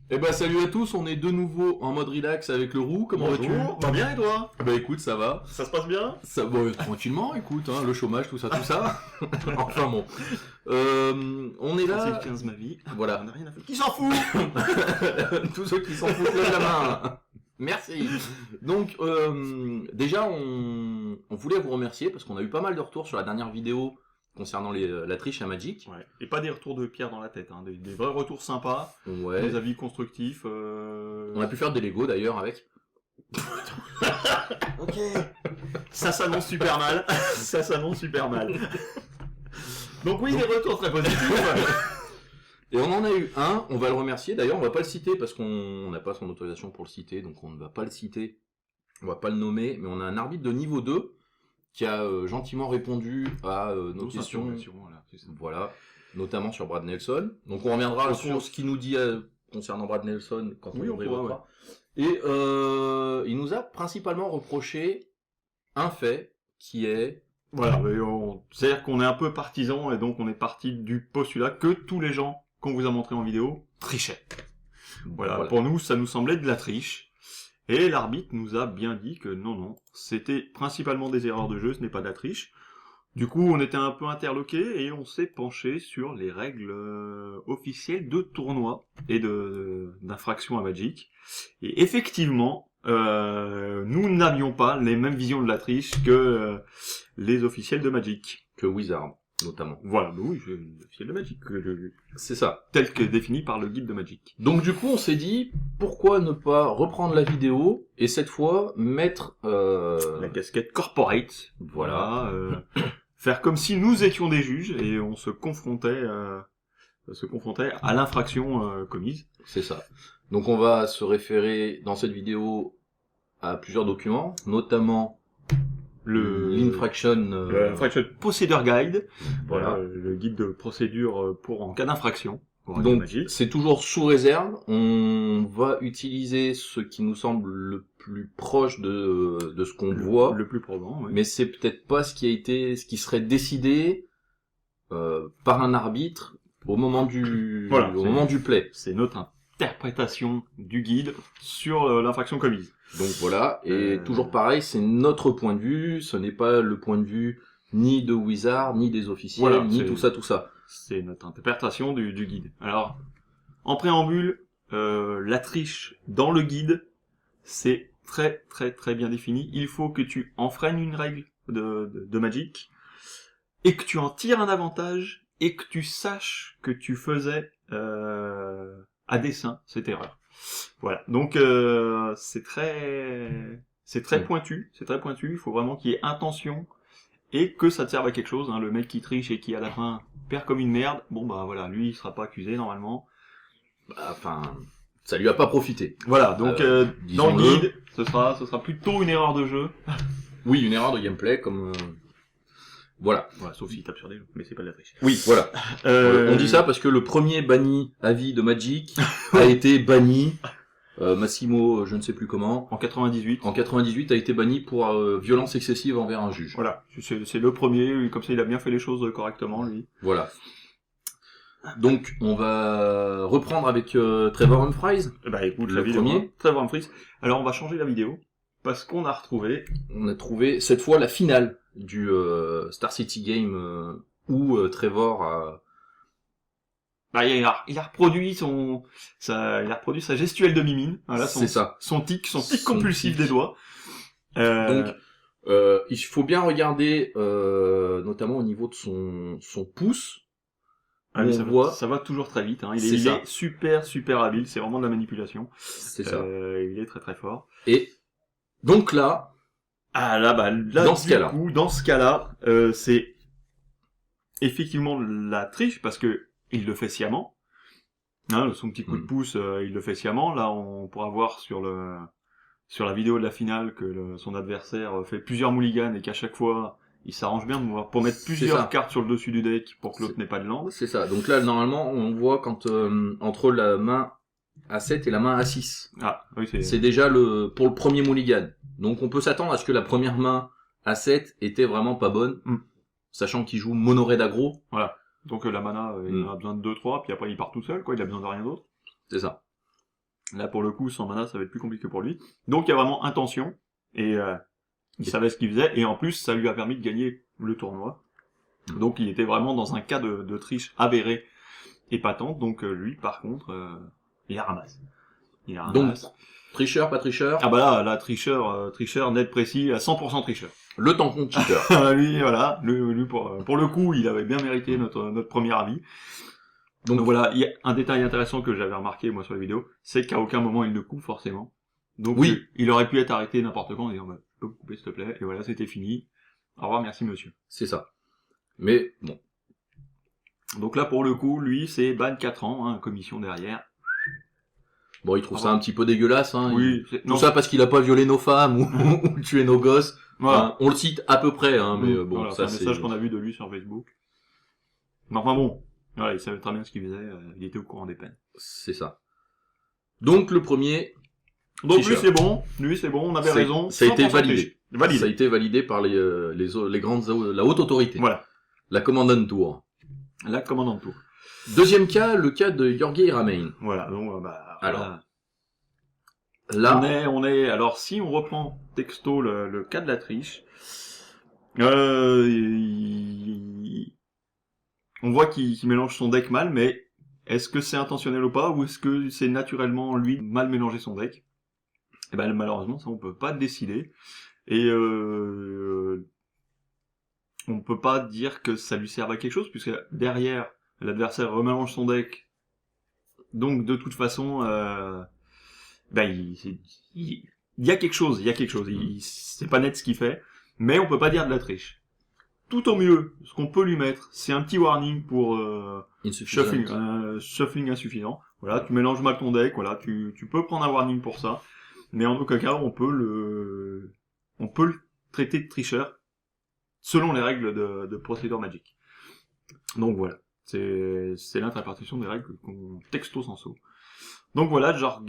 Eh ben salut à tous, on est de nouveau en mode relax avec le roux, comment vas-tu? Bonjour, va bien et toi? Bah écoute, ça va. Ça se passe bien? Ça va tranquillement, écoute, hein, le chômage, tout ça. Enfin bon. On est là. C'est 15 ma vie. Voilà. On n'a rien à foutre. Qui s'en fout? Tous ceux qui s'en foutent, lèvent la main. Merci. Donc, déjà, on voulait vous remercier parce qu'on a eu pas mal de retours sur la dernière vidéo concernant la triche à Magic. Ouais. Et pas des retours de pierre dans la tête, hein. Des vrais retours sympas, Ouais. des avis constructifs. On a pu faire des Lego d'ailleurs avec. Ok. Ça s'annonce super mal. Ça s'annonce super mal. Donc oui, des retours très positifs. Et on en a eu un, on va le remercier. D'ailleurs, on va pas le citer parce qu'on n'a pas son autorisation pour le citer, donc on ne va pas le citer. On va pas le nommer, mais on a un arbitre de niveau 2 qui a gentiment répondu à nos questions. Voilà, notamment sur Brad Nelson. Donc on reviendra sur ce qu'il nous dit concernant Brad Nelson quand on reviendra. Ouais. Et il nous a principalement reproché un fait qui est... Voilà, c'est-à-dire qu'on est un peu partisan et donc on est parti du postulat que tous les gens qu'on vous a montré en vidéo trichaient. Voilà, pour nous, ça nous semblait de la triche. Et l'arbitre nous a bien dit que non, c'était principalement des erreurs de jeu, ce n'est pas de la triche. Du coup, on était un peu interloqués et on s'est penché sur les règles officielles de tournoi et d'infraction à Magic. Et effectivement, nous n'avions pas les mêmes visions de la triche que les officiels de Magic. Que Wizard, notamment. Voilà, oui, c'est l'officiel de Magic. C'est ça. Tel que défini par le guide de Magic. Donc du coup, on s'est dit, pourquoi ne pas reprendre la vidéo et cette fois mettre... la casquette corporate. Voilà. Faire comme si nous étions des juges et on se confrontait à l'infraction commise. C'est ça. Donc on va se référer dans cette vidéo à plusieurs documents, notamment l'Infraction Procedure Guide, voilà, le guide de procédure en cas d'infraction. Donc c'est toujours sous réserve. On va utiliser ce qui nous semble le plus proche de ce qu'on voit, le plus probant. Oui. Mais c'est peut-être pas ce qui serait décidé par un arbitre au moment du moment du play. C'est notre interprétation du guide sur l'infraction commise. Donc voilà, et toujours pareil, c'est notre point de vue, ce n'est pas le point de vue ni de Wizard, ni des officiels, ni tout ça. C'est notre interprétation du guide. Alors, en préambule, la triche dans le guide, c'est très très très bien défini. Il faut que tu enfreignes une règle de Magic, et que tu en tires un avantage, et que tu saches que tu faisais à dessein cette erreur. Voilà, donc c'est très pointu, il faut vraiment qu'il y ait intention et que ça te serve à quelque chose, hein. Le mec qui triche et qui à la fin perd comme une merde, bon bah voilà, lui il sera pas accusé normalement. Enfin, ça lui a pas profité. Voilà, donc dans le guide, ce sera plutôt une erreur de jeu. Oui, une erreur de gameplay comme... Voilà, sauf s'il tape sur des gens, mais c'est pas de la triche. Oui, voilà. On dit ça parce que le premier banni à vie de Magic a été banni, Massimo, je ne sais plus comment. En 98. En 98 a été banni pour violence excessive envers un juge. Voilà, c'est le premier, comme ça il a bien fait les choses correctement, lui. Voilà. Donc, on va reprendre avec Trevor Humphries. Bah écoute, le premier. Trevor Humphries. Alors on va changer la vidéo, parce qu'on a retrouvé... On a trouvé cette fois la finale du Star City Game où Trevor a... il a reproduit sa gestuelle de mimine. Voilà, c'est ça. Son tic compulsif des doigts. Donc, il faut bien regarder, notamment au niveau de son pouce. Ça va toujours très vite, hein. Il est super habile. C'est vraiment de la manipulation. C'est ça. Il est très très fort. Et donc là, dans ce cas-là, c'est effectivement la triche parce que il le fait sciemment. Hein, son petit coup de pouce, il le fait sciemment. Là, on pourra voir sur la vidéo de la finale que son adversaire fait plusieurs mulligans et qu'à chaque fois, il s'arrange bien pour mettre plusieurs cartes sur le dessus du deck pour que l'autre n'ait pas de land. C'est ça. Donc là, normalement, on voit quand entre la main A7 et la main A6. Ah, oui, c'est déjà pour le premier mulligan. Donc on peut s'attendre à ce que la première main A7 était vraiment pas bonne, sachant qu'il joue mono-red aggro. Voilà. Donc la mana, il en a besoin de 2-3, puis après il part tout seul, quoi. Il a besoin de rien d'autre. C'est ça. Là, pour le coup, sans mana, ça va être plus compliqué pour lui. Donc, il y a vraiment intention. Et il savait ce qu'il faisait. Et en plus, ça lui a permis de gagner le tournoi. Donc, il était vraiment dans un cas de triche avérée et patente. Donc, lui, par contre, il la ramasse. Il la ramasse. Donc, tricheur, pas tricheur. Ah bah là, tricheur net précis, à 100% tricheur. Le tampon cheater. Lui, voilà. Lui, pour le coup, il avait bien mérité notre premier avis. Donc voilà, il y a un détail intéressant que j'avais remarqué moi sur les vidéos, c'est qu'à aucun moment il ne coupe forcément. Donc oui, il aurait pu être arrêté n'importe quand en disant bah, je peux vous couper s'il te plaît, et voilà, c'était fini. Au revoir, merci monsieur. c'est ça. Mais bon. Donc là pour le coup, lui c'est ban 4 ans, hein, commission derrière. Bon, il trouve ça un petit peu dégueulasse, hein. Oui, tout ça parce qu'il a pas violé nos femmes ou tué nos gosses. Voilà. Hein, on le cite à peu près, hein, mais bon, voilà, ça c'est un message qu'on a vu de lui sur Facebook. Mais enfin bon, voilà, il savait très bien ce qu'il faisait, il était au courant des peines. C'est ça. Donc le premier. Donc lui c'est bon, on avait raison. Ça a été validé. Validé. Ça a été validé par les grandes, la haute autorité. Voilà. La commandant tour. La commandante tour. Deuxième cas, le cas de Jorge Ramain. Voilà, donc bah. Alors. Là. On est, alors si on reprend texto le cas de la triche, on voit qu'il mélange son deck mal, mais est-ce que c'est intentionnel ou pas, ou est-ce que c'est naturellement lui mal mélangé son deck? Et ben malheureusement ça on peut pas décider, et on peut pas dire que ça lui serve à quelque chose, puisque derrière l'adversaire remélange son deck, donc de toute façon il y a quelque chose, c'est pas net ce qu'il fait, mais on peut pas dire de la triche. Tout au mieux, ce qu'on peut lui mettre, c'est un petit warning pour shuffling insuffisant. Voilà, tu mélanges mal ton deck, voilà, tu peux prendre un warning pour ça, mais en aucun cas on peut le traiter de tricheur selon les règles de Procedure Magic. Donc voilà, c'est l'interprétation des règles qu'on texto senso. Donc voilà, Jorge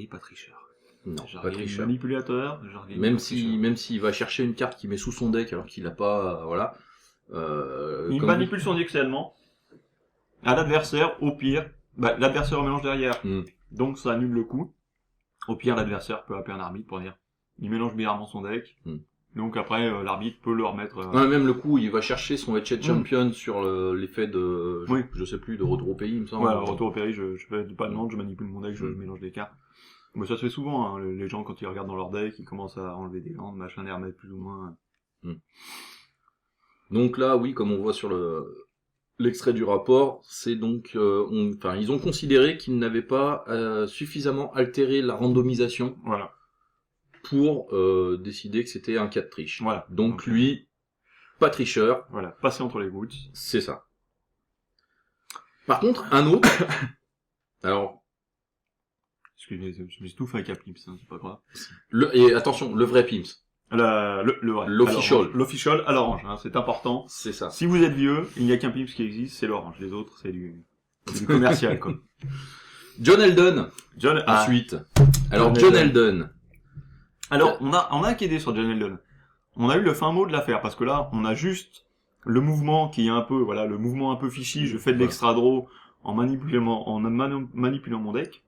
pas tricheur. Non, Jorge pas tricheur. Manipulateur, même s'il va chercher une carte qu'il met sous son deck alors qu'il a pas, voilà. Il manipule son deck seulement à l'adversaire, au pire, l'adversaire au mélange derrière, donc ça annule le coup. Au pire, l'adversaire peut appeler un arbitre pour dire, il mélange bizarrement son deck. Donc après, l'arbitre peut le remettre. Ouais, même le coup, il va chercher son Headset Champion sur l'effet de, je sais plus, de retour au pays, il me semble. Ouais, retour au pays, je fais pas de monde, je manipule mon deck, je mélange des cartes. Mais ça se fait souvent, hein, les gens quand ils regardent dans leur deck, ils commencent à enlever des landes, machin, et remettre plus ou moins. Donc là, oui, comme on voit sur l'extrait du rapport, c'est donc, ils ont considéré qu'ils n'avaient pas suffisamment altéré la randomisation. Voilà. Pour décider que c'était un cas de triche. Voilà. Donc lui, pas tricheur. Voilà, passer entre les gouttes. C'est ça. Par contre, un autre. Alors. Excusez-moi, je m'étouffe avec un Pimps, hein, c'est pas grave. Et attention, le vrai Pimps. Le vrai. L'official. L'official à l'orange, hein, c'est important. C'est ça. Si vous êtes vieux, il n'y a qu'un Pimps qui existe, c'est l'orange. Les autres, c'est du commercial, quoi. John Eldon. Ensuite. Alors, John Eldon. Alors, on a inquiété sur John Eldon. On a eu le fin mot de l'affaire, parce que là, on a juste le mouvement qui est un peu, voilà, le mouvement un peu fichi, je fais de l'extra draw en manipulant mon deck.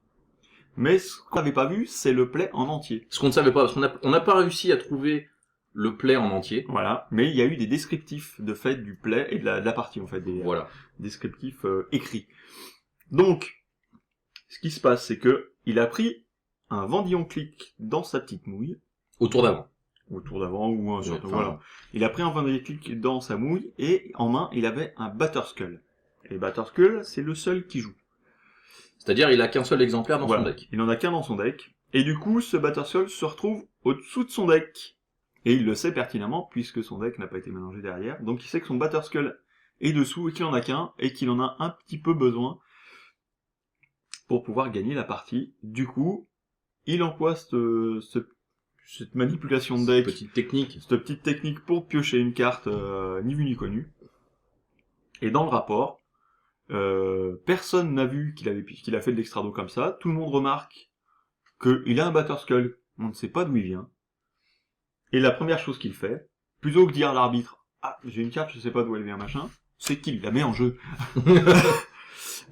Mais ce qu'on n'avait pas vu, c'est le play en entier. Ce qu'on ne savait pas, parce qu'on n'a pas réussi à trouver le play en entier. Voilà. Mais il y a eu des descriptifs de fait du play et de la partie, en fait. Voilà. Descriptifs écrits. Donc, ce qui se passe, c'est que il a pris un Vendillon Click dans sa petite mouille. Au tour d'avant. Ou un certain, voilà. Il a pris un Vendillon Click dans sa mouille et en main, il avait un Batterskull. Et Batterskull, c'est le seul qui joue. C'est-à-dire, il a qu'un seul exemplaire dans son deck. Il en a qu'un dans son deck. Et du coup, ce Batterskull se retrouve au-dessous de son deck. Et il le sait pertinemment, puisque son deck n'a pas été mélangé derrière. Donc il sait que son Batterskull est dessous et qu'il en a qu'un, et qu'il en a un petit peu besoin pour pouvoir gagner la partie. Du coup, il emploie cette manipulation de deck. Cette petite technique pour piocher une carte ni vue ni connue. Et dans le rapport, personne n'a vu qu'il a fait de l'extrado comme ça. Tout le monde remarque qu'il a un Batterskull. On ne sait pas d'où il vient. Et la première chose qu'il fait, plutôt que dire à l'arbitre, ah, j'ai une carte, je sais pas d'où elle vient, machin, c'est qu'il la met en jeu.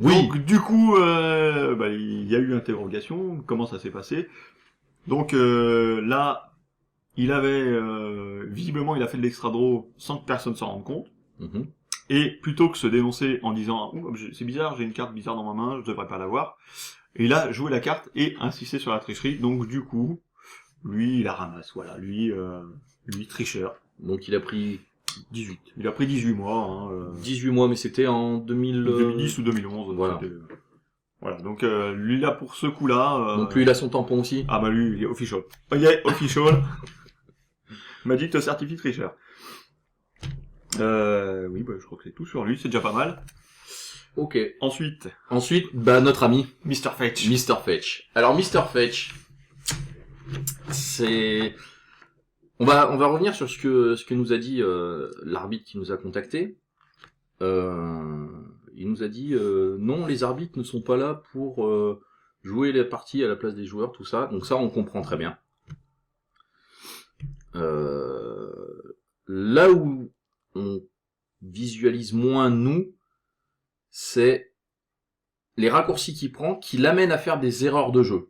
Oui. Donc du coup, il y a eu interrogation. Comment ça s'est passé? Donc là, il avait visiblement il a fait de l'extra draw sans que personne s'en rende compte. Mhm. Et plutôt que se dénoncer en disant c'est bizarre, j'ai une carte bizarre dans ma main, je devrais pas l'avoir. Et il a joué la carte et insisté sur la tricherie. Donc du coup, lui il la ramasse. Voilà, lui tricheur. Donc il a pris 18. Il a pris 18 mois. 18 mois, mais c'était en 2010 ou 2011. Voilà. Voilà, donc lui là pour ce coup-là. Donc lui il a son tampon aussi. Ah bah lui il est official. Il est official. Magic te certifie tricheur. Oui, je crois que c'est tout sur lui, c'est déjà pas mal. Ok. Ensuite, notre ami Mr. Fetch. Mr. Fetch. Alors Mr. Fetch, c'est... On va revenir sur ce que nous a dit l'arbitre qui nous a contacté. Il nous a dit non, les arbitres ne sont pas là pour jouer les parties à la place des joueurs, tout ça. Donc ça, on comprend très bien. Là où on visualise moins nous, c'est les raccourcis qu'il prend qui l'amènent à faire des erreurs de jeu.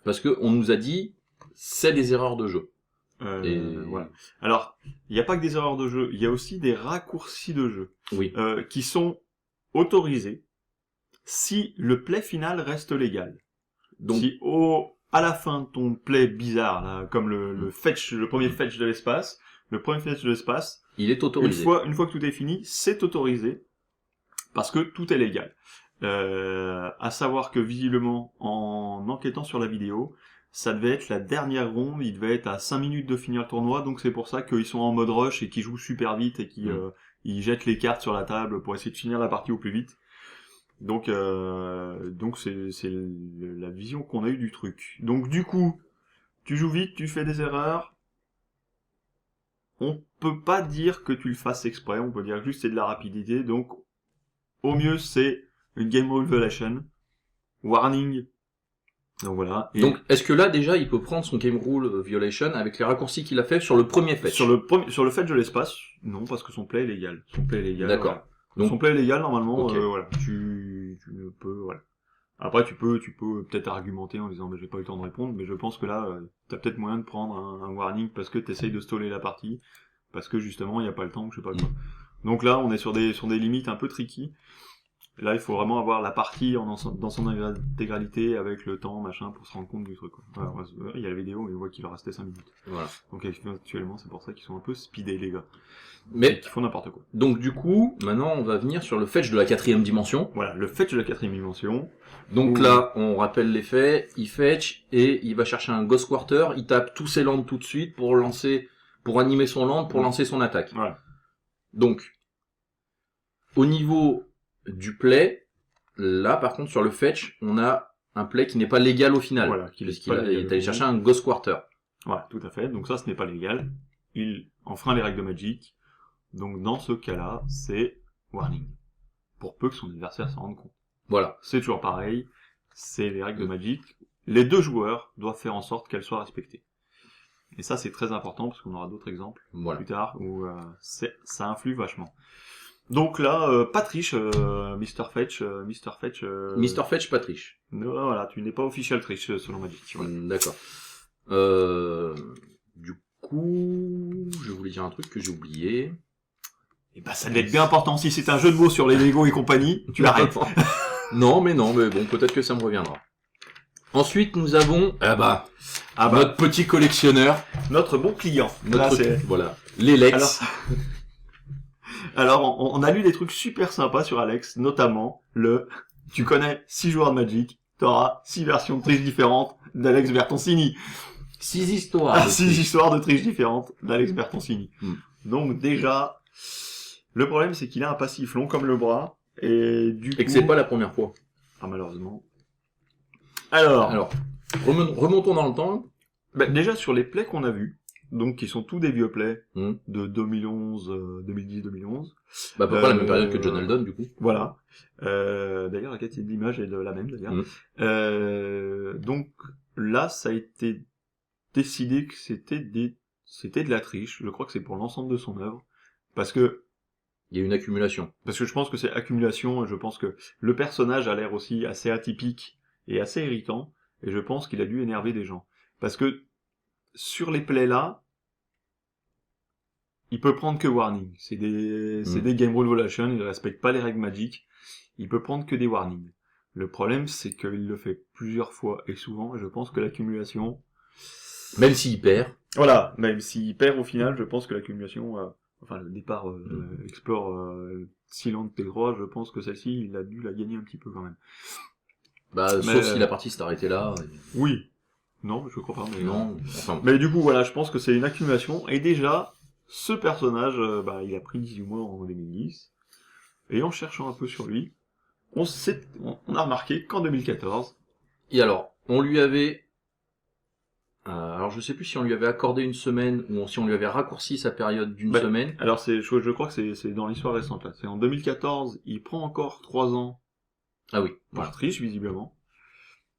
Parce que on nous a dit c'est des erreurs de jeu. Voilà. Alors, il n'y a pas que des erreurs de jeu, il y a aussi des raccourcis de jeu. Oui. Qui sont autorisés si le play final reste légal. Donc, si à la fin de ton play bizarre, là, comme le fetch, le premier fetch de l'espace, il est autorisé. Une fois que tout est fini, c'est autorisé parce que tout est légal. À savoir que visiblement, en enquêtant sur la vidéo, ça devait être la dernière ronde, il devait être à 5 minutes de finir le tournoi, donc c'est pour ça qu'ils sont en mode rush et qu'ils jouent super vite et qu'ils ils jettent les cartes sur la table pour essayer de finir la partie au plus vite. Donc c'est la vision qu'on a eue du truc. Donc du coup, tu joues vite, tu fais des erreurs. On peut pas dire que tu le fasses exprès, on peut dire juste c'est de la rapidité. Donc au mieux c'est une game rule violation, warning. Donc voilà. Et donc est-ce que là déjà il peut prendre son game rule violation avec les raccourcis qu'il a fait sur le premier fetch? Sur le fetch de l'espace, non, parce que son play est légal. D'accord. Voilà. Donc son play est légal normalement. Okay. Voilà. Tu ne peux voilà. Après tu peux peut-être argumenter en disant j'ai pas eu le temps de répondre, mais je pense que là t'as peut-être moyen de prendre un warning parce que t'essayes de staller la partie, parce que justement il y a pas le temps, je sais pas quoi. Donc là on est sur des limites un peu tricky. Là, il faut vraiment avoir la partie dans son intégralité avec le temps, machin, pour se rendre compte du truc. Quoi. Voilà, il y a la vidéo, mais on voit qu'il leur restait 5 minutes. Voilà. Donc actuellement, c'est pour ça qu'ils sont un peu speedés, les gars. Mais qu'ils font n'importe quoi. Donc du coup, maintenant, on va venir sur le fetch de la 4e dimension. Voilà, le fetch de la 4e dimension. Donc là, on rappelle les faits. Il fetch et il va chercher un Ghost Quarter. Il tape tous ses landes tout de suite pour animer son land, pour lancer son attaque. Voilà. Donc, au niveau du play, là par contre sur le fetch, on a un play qui n'est pas légal au final. Voilà, il est allé chercher un Ghost Quarter. Voilà, tout à fait. Donc ça, ce n'est pas légal. Il enfreint les règles de Magic. Donc dans ce cas-là, c'est warning. Pour peu que son adversaire s'en rende compte. Voilà. C'est toujours pareil. C'est les règles de Magic. Les deux joueurs doivent faire en sorte qu'elles soient respectées. Et ça, c'est très important parce qu'on aura d'autres exemples plus tard où ça influe vachement. Donc là, pas triche, Mr. Fetch. Mr. Fetch, pas triche. Voilà, tu n'es pas official triche selon Magic. Voilà. D'accord. Du coup, je voulais dire un truc que j'ai oublié. Et bah ça devait être bien important. Si c'est un jeu de mots sur les Lego et compagnie, tu l'arrêtes. non, mais bon, peut-être que ça me reviendra. Ensuite, nous avons notre petit collectionneur, notre bon client. Voilà, l'Elex. Alors, on a lu des trucs super sympas sur Alex, notamment tu connais 6 joueurs de Magic, t'auras 6 versions de triche différentes d'Alex Bertoncini. 6 histoires. 6 histoires de triche différentes d'Alex Bertoncini. Donc déjà, le problème c'est qu'il a un passif long comme le bras, et que c'est pas la première fois. Ah, malheureusement. Alors, remontons dans le temps. Déjà sur les plays qu'on a vus, donc qui sont tous des vieux plays de 2011, 2010, 2011. À peu près la même période que John Aldon, du coup. Voilà. D'ailleurs, la qualité de l'image est la même, d'ailleurs. Donc là, ça a été décidé que c'était de la triche. Je crois que c'est pour l'ensemble de son œuvre. Parce que Il y a une accumulation. Parce que je pense que c'est accumulation, et je pense que le personnage a l'air aussi assez atypique et assez irritant, et je pense qu'il a dû énerver des gens. Parce que, sur les plays là, il peut prendre que warning. C'est des game rule violations, il respecte pas les règles Magic, il peut prendre que des warnings. Le problème, c'est qu'il le fait plusieurs fois et souvent, et je pense que l'accumulation... Même s'il perd. Voilà, même s'il perd au final, je pense que l'accumulation... Enfin, le départ Explore Silent T3, je pense que celle-ci, il a dû la gagner un petit peu quand même. Bah, sauf si la partie s'est arrêtée là. Oui. Non, je crois pas. Mais, non. Enfin... mais du coup, voilà, je pense que c'est une accumulation. Et déjà, ce personnage, il a pris 18 mois en 2010. Et en cherchant un peu sur lui, on a remarqué qu'en 2014... Et alors, on lui avait... alors je sais plus si on lui avait accordé une semaine ou si on lui avait raccourci sa période d'une semaine. Alors je crois que c'est dans l'histoire récente là. C'est en 2014, il prend encore 3 ans. Ah oui. Par triche visiblement.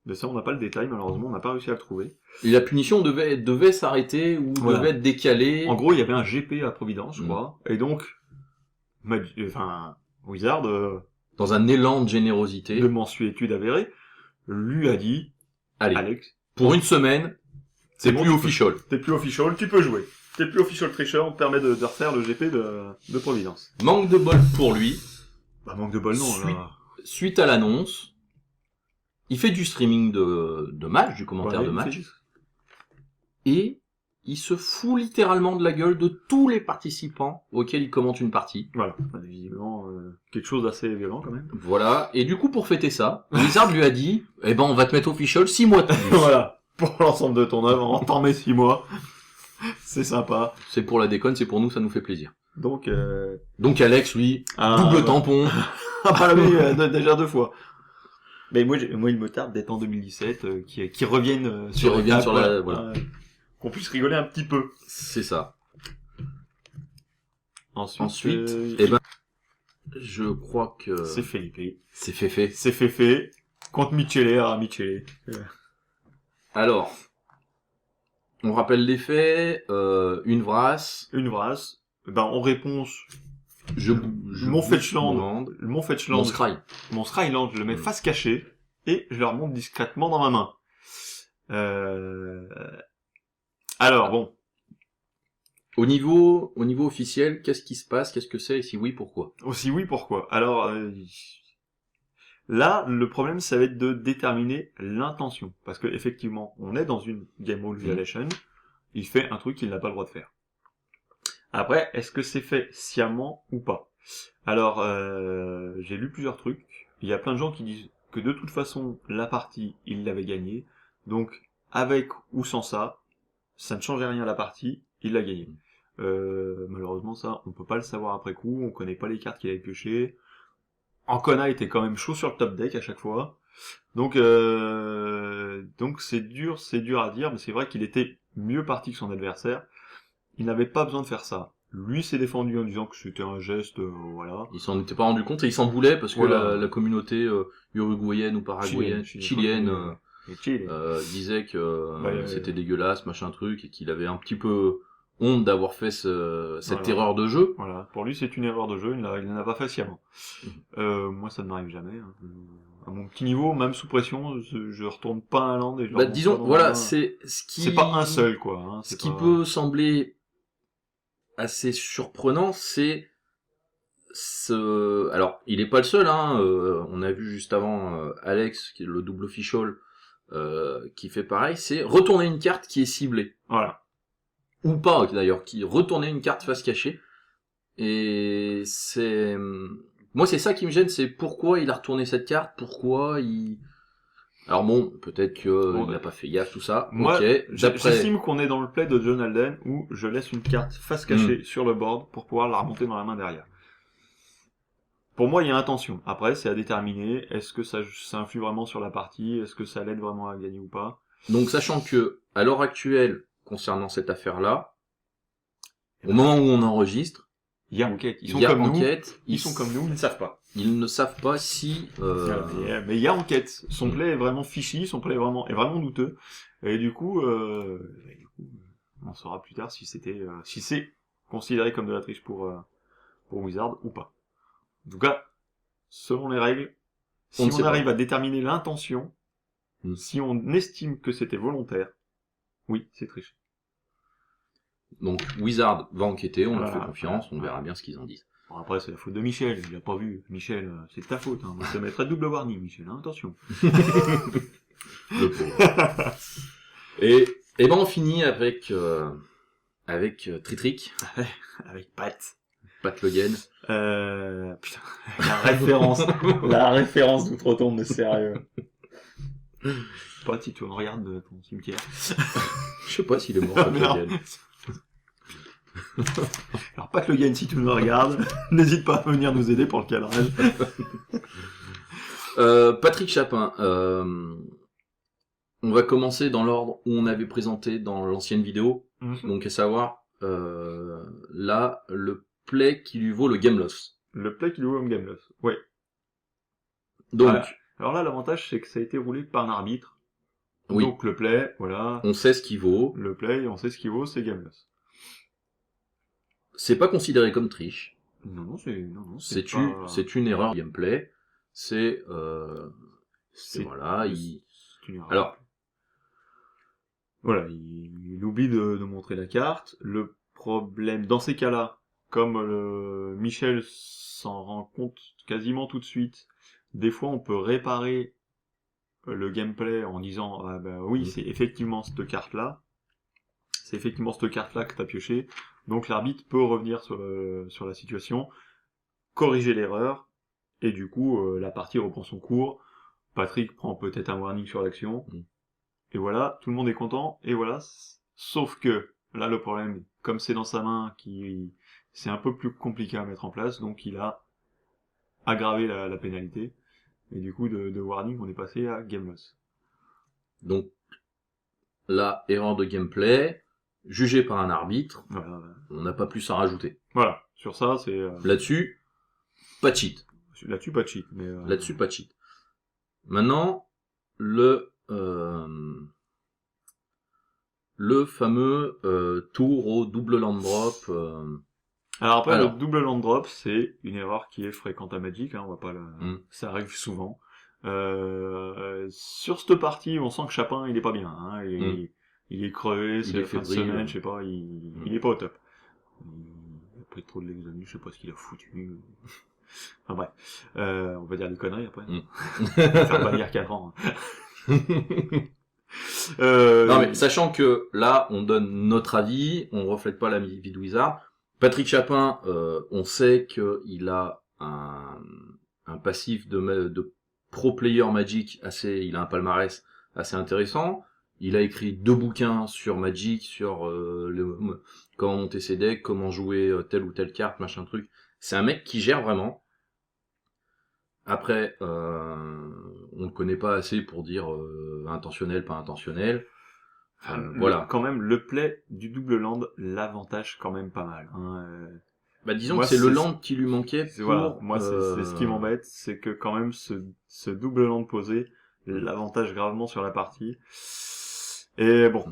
Mais ça on n'a pas le détail malheureusement, on n'a pas réussi à le trouver. Et la punition devait s'arrêter ou devait être décalée. En gros il y avait un GP à Providence je crois. Et donc Wizard dans un élan de générosité, de mensuétude avérée, lui a dit allez, Alex, pour une semaine, c'est plus official. T'es plus official, tu peux jouer. T'es plus official tricheur, on te permet de refaire le GP de Providence. Manque de bol pour lui. Bah manque de bol non. Suite à l'annonce, il fait du streaming de match, du commentaire de match. Et il se fout littéralement de la gueule de tous les participants auxquels il commente une partie. Voilà, visiblement quelque chose d'assez violent quand même. Voilà, et du coup pour fêter ça, Blizzard lui a dit « Eh ben on va te mettre official 6 mois de plus. » Voilà, pour l'ensemble de ton œuvre, on t'en met 6 mois. C'est sympa. C'est pour la déconne, c'est pour nous, ça nous fait plaisir. Donc Alex, lui, double tampon. Ah oui, déjà 2 fois. Mais moi il me tarde d'être en 2017, qui reviennent sur la voilà. Qu'on puisse rigoler un petit peu. C'est ça. Ensuite je crois que... c'est Felipe. C'est fait. C'est fait. Contre Michele. Alors, on rappelle les faits, une vrasse. En réponse, mon Fetchland, mon Scryland, je le mets face cachée, et je le remonte discrètement dans ma main. Alors, bon. Au niveau officiel, qu'est-ce qui se passe? Qu'est-ce que c'est? Et si oui, pourquoi? Si oui, pourquoi? Alors, là, le problème, ça va être de déterminer l'intention. Parce que, effectivement, on est dans une game rule violation. Il fait un truc qu'il n'a pas le droit de faire. Après, est-ce que c'est fait sciemment ou pas? Alors, j'ai lu plusieurs trucs. Il y a plein de gens qui disent que de toute façon, la partie, il l'avait gagnée. Donc, avec ou sans ça ne changeait rien à la partie, il l'a gagnée. Malheureusement, ça, on peut pas le savoir après coup, on connaît pas les cartes qu'il avait piochées. Ancona était quand même chaud sur le top deck à chaque fois. Donc c'est dur à dire, mais c'est vrai qu'il était mieux parti que son adversaire. Il n'avait pas besoin de faire ça. Lui s'est défendu en disant que c'était un geste, voilà. Il s'en était pas rendu compte et il s'en voulait parce que la communauté uruguayenne ou paraguayenne, chilienne, disait que c'était dégueulasse, machin truc, et qu'il avait un petit peu honte d'avoir fait cette erreur de jeu. Voilà, pour lui c'est une erreur de jeu, il n'en a pas fait sciemment. Moi ça ne m'arrive jamais. Hein. À mon petit niveau, même sous pression, je retourne pas un land et je disons, voilà, c'est pas un seul quoi. Hein, ce qui peut sembler assez surprenant, c'est alors il est pas le seul, hein. On a vu juste avant Alex, qui est le double official, qui fait pareil, c'est retourner une carte qui est ciblée. Voilà. Ou pas d'ailleurs, qui retournait une carte face cachée. Et moi c'est ça qui me gêne, c'est pourquoi il a retourné cette carte, pourquoi il... Alors bon, peut-être qu'il n'a pas fait gaffe, tout ça. Moi, okay. J'estime qu'on est dans le play de John Alden où je laisse une carte face cachée sur le board pour pouvoir la remonter dans la main derrière. Pour moi, il y a intention. Après, c'est à déterminer. Est-ce que ça influe vraiment sur la partie? Est-ce que ça l'aide vraiment à gagner ou pas? Donc, sachant que, à l'heure actuelle, concernant cette affaire-là, au moment où on enregistre, il y a enquête. Ils sont comme nous, ils ne savent pas. Ils ne savent pas si... Mais il y a enquête. Son play est vraiment fishy, son play est vraiment douteux. Et du coup, on saura plus tard si c'est considéré comme de la triche pour pour Wizard ou pas. En tout cas, selon les règles, si On ne on sait pas. arrive à déterminer l'intention, Mm. si on estime que c'était volontaire, oui, c'est triche. Donc Wizard va enquêter, on leur fait Voilà, confiance, on voilà. verra bien ce qu'ils en disent. Bon, après, c'est la faute de Michel, il a pas vu. Michel, c'est de ta faute, hein. Moi, je te mettrai double warning, Michel, hein, attention. Le pauvre. Et ben on finit avec Tritric, Avec Pat. Pat Le Guen. Putain, la référence d'outre-tombe de sérieux. Pat, si tu me regardes de ton cimetière. Je sais pas s'il est mort, Pat Le Merde. Guen. Alors, Pat Le Guen, si tu nous regardes, n'hésite pas à venir nous aider pour le cadrage. Patrick Chapin, on va commencer dans l'ordre où on avait présenté dans l'ancienne vidéo, donc à savoir là le play qui lui vaut le game loss. Le play qui lui vaut un game loss. Ouais. Donc Voilà. Alors là, l'avantage, c'est que ça a été roulé par un arbitre. oui, Donc le play, voilà. on sait ce qu'il vaut. Le play, on sait ce qu'il vaut, c'est game loss. C'est pas considéré comme triche. Non, C'est pas... c'est une erreur gameplay. C'est C'est voilà. c'est une erreur. Alors voilà, il oublie de montrer la carte. Le problème, dans ces cas-là, comme Michel s'en rend compte quasiment tout de suite, des fois on peut réparer le gameplay en disant ah bah oui, c'est effectivement cette carte-là. C'est effectivement cette carte-là que t'as pioché. Donc l'arbitre peut revenir sur la situation, corriger l'erreur, et du coup la partie reprend son cours. Patrick prend peut-être un warning sur l'action. Et voilà, tout le monde est content, et voilà. Sauf que, là, le problème, comme c'est dans sa main, c'est un peu plus compliqué à mettre en place, donc il a aggravé la pénalité. Et du coup, de warning, on est passé à game loss. donc là, erreur de gameplay, jugée par un arbitre, Voilà. on n'a pas plus à rajouter. Voilà. Sur ça, c'est... Là-dessus, pas de cheat. Là-dessus, pas de cheat. Mais, Là-dessus, pas de cheat. Maintenant, le fameux tour au double land drop. Alors après, le double land drop, c'est une erreur qui est fréquente à Magic, hein, on va pas ça arrive souvent. Sur cette partie, on sent que Chapin, il est pas bien, hein, il est crevé, c'est la fin de semaine, je sais pas, il est pas au top. Il a pris trop de l'examen, je sais pas ce qu'il a foutu. Enfin bref, on va dire des conneries après. Faire bannir 4 ans. Hein. Non mais sachant que là, on donne notre avis, on reflète pas la vie de Wizard. Patrick Chapin, on sait qu'il a un passif de pro player Magic il a un palmarès assez intéressant. Il a écrit 2 bouquins sur Magic, sur comment monter ses decks, comment jouer telle ou telle carte, machin truc. C'est un mec qui gère vraiment. Après, on ne connaît pas assez pour dire intentionnel, pas intentionnel. Voilà. Quand même, le play du double land l'avantage quand même pas mal. Hein. Bah disons que c'est le land qui lui manquait pour... Voilà, moi c'est ce qui m'embête, c'est que quand même ce double land posé l'avantage gravement sur la partie. Et bon.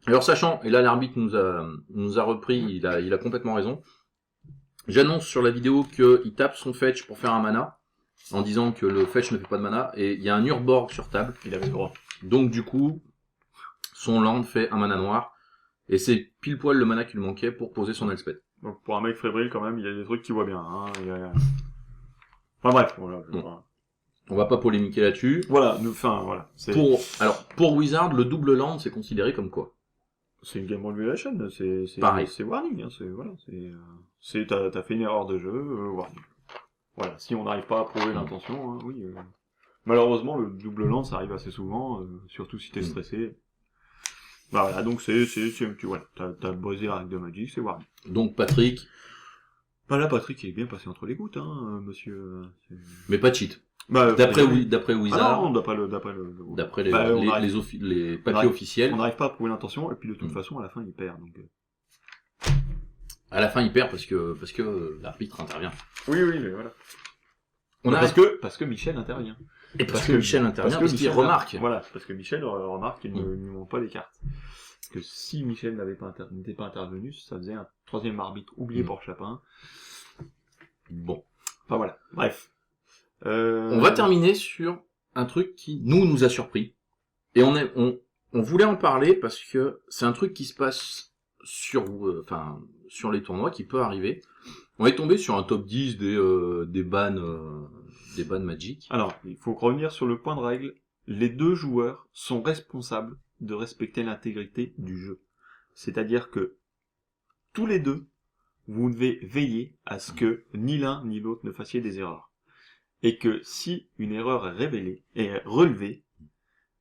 Alors sachant, et là l'arbitre nous a repris, il a complètement raison. J'annonce sur la vidéo qu'il tape son fetch pour faire un mana, en disant que le fetch ne fait pas de mana, et il y a un Urborg sur table. Il avait le droit. Donc du coup, son land fait un mana noir, et c'est pile poil le mana qui lui manquait pour poser son Elspeth. Donc pour un mec fébrile quand même, il y a des trucs qui voient bien. Hein. Enfin bref, voilà. On va pas polémiquer là-dessus. Voilà, voilà. Pour Wizard, le double land, c'est considéré comme quoi? C'est une game regulation, c'est pareil. C'est warning, hein, t'as fait une erreur de jeu, warning. Voilà, si on n'arrive pas à prouver l'intention, hein, oui. Malheureusement, le double land, ça arrive assez souvent, surtout si t'es stressé. Voilà, donc t'as buzzé la règle de Magic, c'est warning. Donc Patrick. Bah là, Patrick, il est bien passé entre les gouttes, hein, monsieur. Mais pas de cheat. Bah, d'après Wizard. Ah non, d'après les papiers officiels. On n'arrive pas à prouver l'intention, et puis de toute façon, à la fin, il perd, donc. À la fin, il perd parce que l'arbitre intervient. Oui, mais voilà. Parce que Michel intervient. Et parce que Michel intervient, parce qu'il remarque. Voilà, parce que Michel remarque qu'il ne lui montre pas les cartes. Parce que si Michel n'était pas intervenu, ça faisait un troisième arbitre oublié pour Chapin. Bon. Enfin voilà, bref. On va terminer sur un truc qui nous a surpris. Et on voulait en parler parce que c'est un truc qui se passe sur les tournois, qui peut arriver. On est tombé sur un top 10 des bans Magic. Alors, il faut revenir sur le point de règle. Les deux joueurs sont responsables de respecter l'intégrité du jeu. C'est-à-dire que tous les deux, vous devez veiller à ce que ni l'un ni l'autre ne fassiez des erreurs. Et que si une erreur est relevée,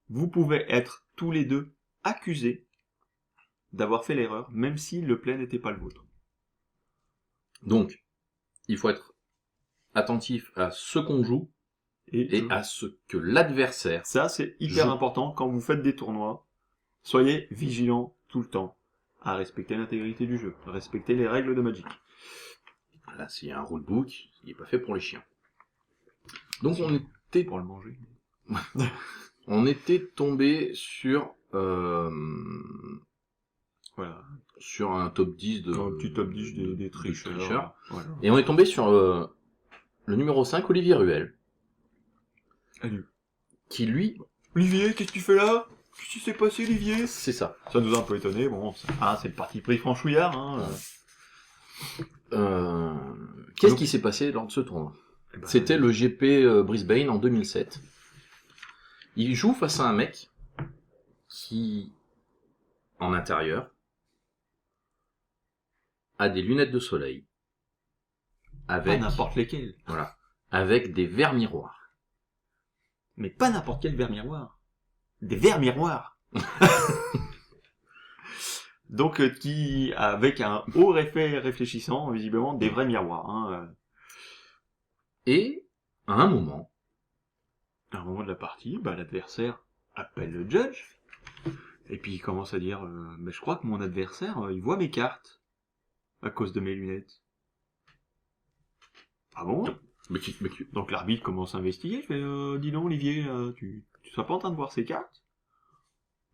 vous pouvez être tous les deux accusés d'avoir fait l'erreur, même si le play n'était pas le vôtre. Donc, il faut être attentif à ce qu'on joue et à ce que l'adversaire... Ça, c'est hyper joue. important quand vous faites des tournois. Soyez vigilants tout le temps à respecter l'intégrité du jeu, à respecter les règles de Magic. Là, s'il y a un rulebook, il n'est pas fait pour les chiens. Donc, on était... Pour le manger. On était tombé sur... Voilà. Sur un top 10 Un petit top 10 des tricheurs. Voilà. Et on est tombé sur le numéro 5, Olivier Ruel. Salut. Qui lui... Olivier, qu'est-ce que tu fais là? Qu'est-ce qui s'est passé, Olivier? C'est ça. Ça nous a un peu étonné. Bon, c'est le parti pris franchouillard. Hein. Qu'est-ce qui s'est passé lors de ce tournoi? C'était le GP Brisbane en 2007. Il joue face à un mec qui, en intérieur, a des lunettes de soleil. Avec... Pas n'importe lesquelles. Voilà. Avec des verres miroirs. Mais pas n'importe quel verre miroir. Des verres miroirs. Donc, qui, avec un haut effet réfléchissant, visiblement, des vrais miroirs. Hein. Et, à un moment de la partie, l'adversaire appelle le judge. Et puis il commence à dire, mais je crois que mon adversaire, il voit mes cartes. À cause de mes lunettes. Ah bon? Donc l'arbitre commence à investiguer. Je fais, dis donc Olivier, tu seras pas en train de voir ces cartes?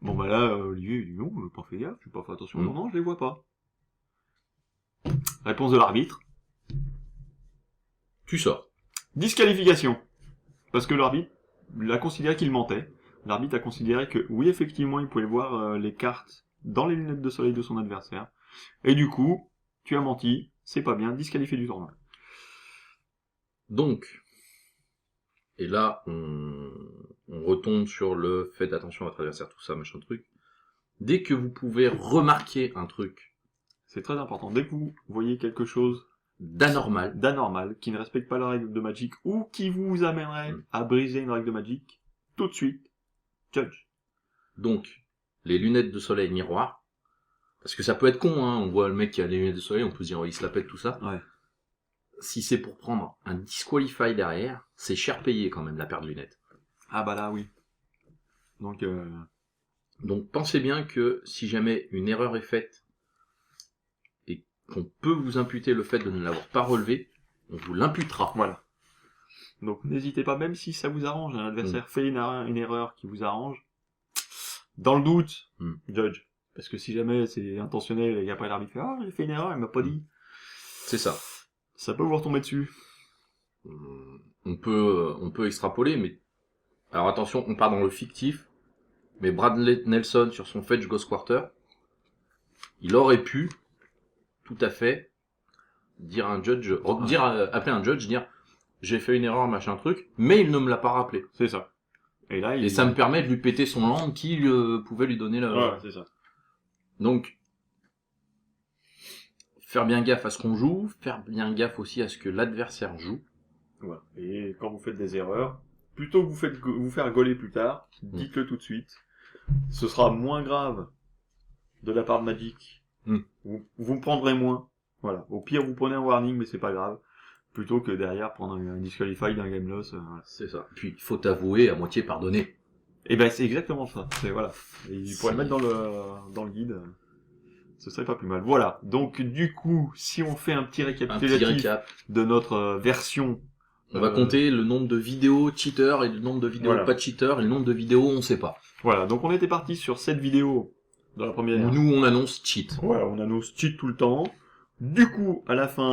Bon là, Olivier il dit non, je n'ai pas fait gaffe, je n'ai pas fait attention, non, je les vois pas. Réponse de l'arbitre. Tu sors. Disqualification. Parce que l'arbitre a considéré qu'il mentait. L'arbitre a considéré que oui, effectivement, il pouvait voir les cartes dans les lunettes de soleil de son adversaire. Et du coup, tu as menti, c'est pas bien, disqualifié du tournoi. Donc, et là, on retombe sur le faites attention à votre adversaire, tout ça, machin truc. Dès que vous pouvez remarquer un truc, c'est très important. Dès que vous voyez quelque chose d'anormal, qui ne respecte pas la règle de Magic, ou qui vous amènerait à briser une règle de Magic, tout de suite, judge. Donc, les lunettes de soleil miroir, parce que ça peut être con, hein, on voit le mec qui a les lunettes de soleil, on peut se dire, oh, il se la pète, tout ça. Ouais. Si c'est pour prendre un disqualify derrière, c'est cher payé quand même, la paire de lunettes. Ah bah là, oui. Donc pensez bien que si jamais une erreur est faite, et qu'on peut vous imputer le fait de ne l'avoir pas relevé, on vous l'imputera. Voilà. Donc n'hésitez pas, même si ça vous arrange, un adversaire fait une erreur qui vous arrange, dans le doute, judge. Parce que si jamais c'est intentionnel et qu'après l'arbitre fait « Ah, j'ai fait une erreur, il m'a pas dit ». C'est ça. Ça peut vous retomber dessus. On peut extrapoler, mais... Alors attention, on part dans le fictif, mais Brad Nelson, sur son Fetch Ghost Quarter, il aurait pu, tout à fait, dire à un judge, appeler un judge, dire « J'ai fait une erreur, machin truc », mais il ne me l'a pas rappelé. C'est ça. Et ça me permet de lui péter son land qui pouvait lui donner la... Ouais, c'est ça. Donc, faire bien gaffe à ce qu'on joue, faire bien gaffe aussi à ce que l'adversaire joue. Voilà. Et quand vous faites des erreurs, plutôt que vous faire gauler plus tard, dites-le tout de suite. Ce sera moins grave de la part de Magic. Vous me prendrez moins. Voilà. Au pire, vous prenez un warning, mais c'est pas grave. Plutôt que derrière prendre un disqualify d'un game loss. Voilà. C'est ça. Puis, il faut avouer, à moitié pardonner. Et ben, c'est exactement ça. Voilà. Et il pourrait le mettre dans le guide. Ce serait pas plus mal. Voilà. Donc, du coup, si on fait un petit récapitulatif de notre version... On va compter le nombre de vidéos cheaters et le nombre de vidéos pas cheaters et le nombre de vidéos on sait pas. Voilà. Donc, on était parti sur 7 vidéos dans la première. Où nous, on annonce cheat. Voilà. On annonce cheat tout le temps. Du coup, à la fin,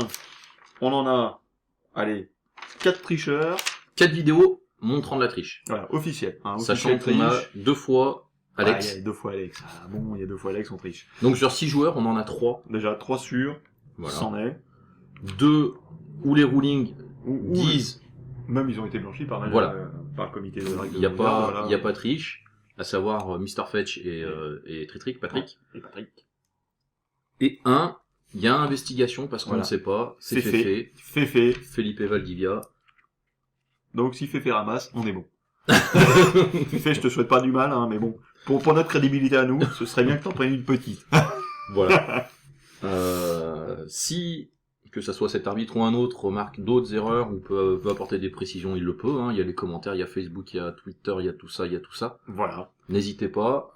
on en a allez, 4 tricheurs. 4 vidéos montrant de la triche. Voilà, officiel. Hein, Sachant officiel qu'on a triche. 2 fois Alex. Ah, il y a 2 fois Alex. Ah bon, il y a 2 fois Alex, on triche. Donc sur 6 joueurs, on en a 3. Déjà, 3 sûrs. Voilà. C'en est. 2 où les rulings Ou disent même ils ont été blanchis par, Voilà. Par le comité de règles. il n'y a de pas, voilà. il y a pas de triche, à savoir Mr. Fetch et Tritric, Patrick. Et Patrick. Et 1, il y a investigation parce qu'on Voilà. ne sait pas, c'est Féfé. fait. Féfé. Felipe Valdivia. Donc si Féfé ramasse, on est bon. Féfé, je te souhaite pas du mal, hein, mais bon. Pour notre crédibilité à nous, ce serait bien que t'en prennes une petite. Voilà. Si, que ça soit cet arbitre ou un autre, remarque d'autres erreurs ou peut apporter des précisions, il le peut. Hein. Il y a les commentaires, il y a Facebook, il y a Twitter, il y a tout ça, il y a tout ça. Voilà. N'hésitez pas.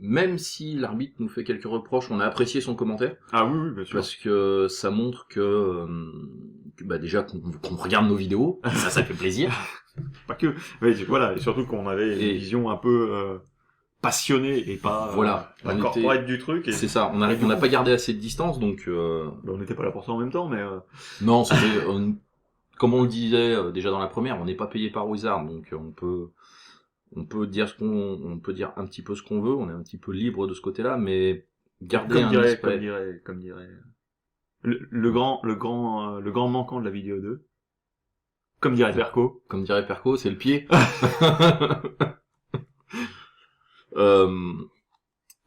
Même si l'arbitre nous fait quelques reproches, on a apprécié son commentaire. Ah oui, bien sûr. Parce que ça montre que bah déjà qu'on regarde nos vidéos, ça fait plaisir. Pas que. Mais voilà, et surtout qu'on avait Et- une vision un peu passionnée et pas Voilà, la on corporate du truc. Et... C'est ça, on n'a pas gardé assez de distance, donc Ben, on n'était pas là pour ça en même temps, mais non, c'était comme on le disait déjà dans la première, on n'est pas payé par Wizard, donc on peut dire on peut dire un petit peu ce qu'on veut, on est un petit peu libre de ce côté-là, mais garder un aspect. comme dirait le grand manquant de la vidéo 2. Comme dirait Perco. Comme dirait Perco, c'est le pied.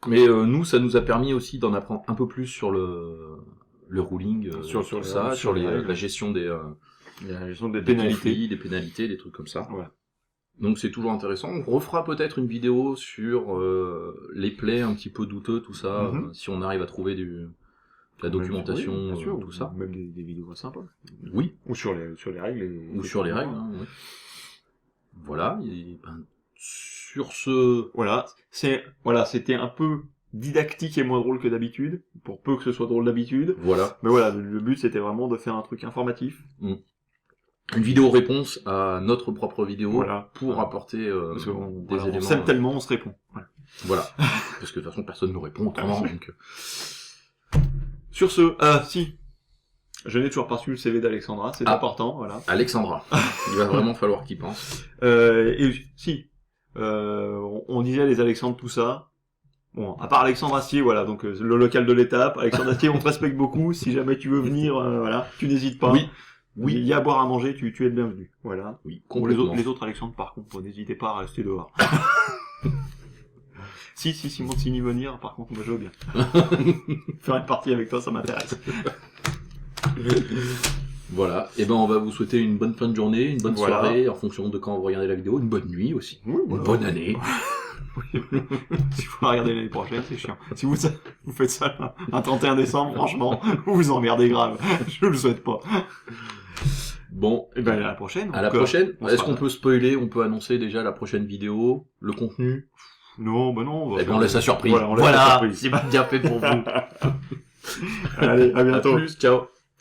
Mais nous, ça nous a permis aussi d'en apprendre un peu plus sur le ruling, Sur tout les ça, règles, sur sur les règles. la gestion des La gestion des pénalités, pénalités. des pénalités, des trucs comme ça. Voilà. Donc c'est toujours intéressant. On refera peut-être une vidéo sur les plays un petit peu douteux, tout ça, Mhm. si on arrive à trouver la documentation, Oui, bien sûr, tout ça. Même des vidéos sympas. Oui. Ou sur les règles. Ou sur les règles. Hein, oui. Voilà. Et, ben, sur ce... C'était un peu didactique et moins drôle que d'habitude, pour peu que ce soit drôle d'habitude. Voilà. Mais voilà, le but c'était vraiment de faire un truc informatif. Une vidéo réponse à notre propre vidéo Voilà. pour apporter Parce qu'on des voilà, on éléments. s'aime tellement, on se répond. Voilà. Voilà. Parce que de toute façon, personne ne nous répond autrement. Donc... Sur ce, si. Je n'ai toujours pas su le CV d'Alexandra, c'est important, voilà. Alexandra. Il va vraiment falloir qu'il pense. Et si. On disait les Alexandres, tout ça. Bon, à part Alexandre Astier, voilà, donc le local de l'étape. Alexandre Astier, on te respecte beaucoup. Si jamais tu veux venir, voilà, tu n'hésites pas. Oui. Il y a à boire à manger, tu es le bienvenu. Voilà. Oui, Bon, complètement. les autres Alexandre, par contre, n'hésitez pas à rester dehors. Si Simon Sini venir, par contre, moi je veux bien. Faire une partie avec toi, ça m'intéresse. Voilà. Et ben, on va vous souhaiter une bonne fin de journée, une bonne Voilà. soirée, en fonction de quand vous regardez la vidéo, une bonne nuit aussi. Oui, Une bonne année. Si vous la regardez l'année prochaine, c'est chiant. Si vous faites ça un 31 décembre, franchement, vous vous emmerdez grave. Je le souhaite pas. Bon. Et ben à la prochaine. À la donc, prochaine. on Est-ce sera qu'on là. peut spoiler? On peut annoncer déjà la prochaine vidéo, le contenu? Non, bah non. Eh bien, on laisse la surprise. Voilà, on laisse la surprise. C'est bien fait pour vous. Allez, à bientôt. À plus, ciao.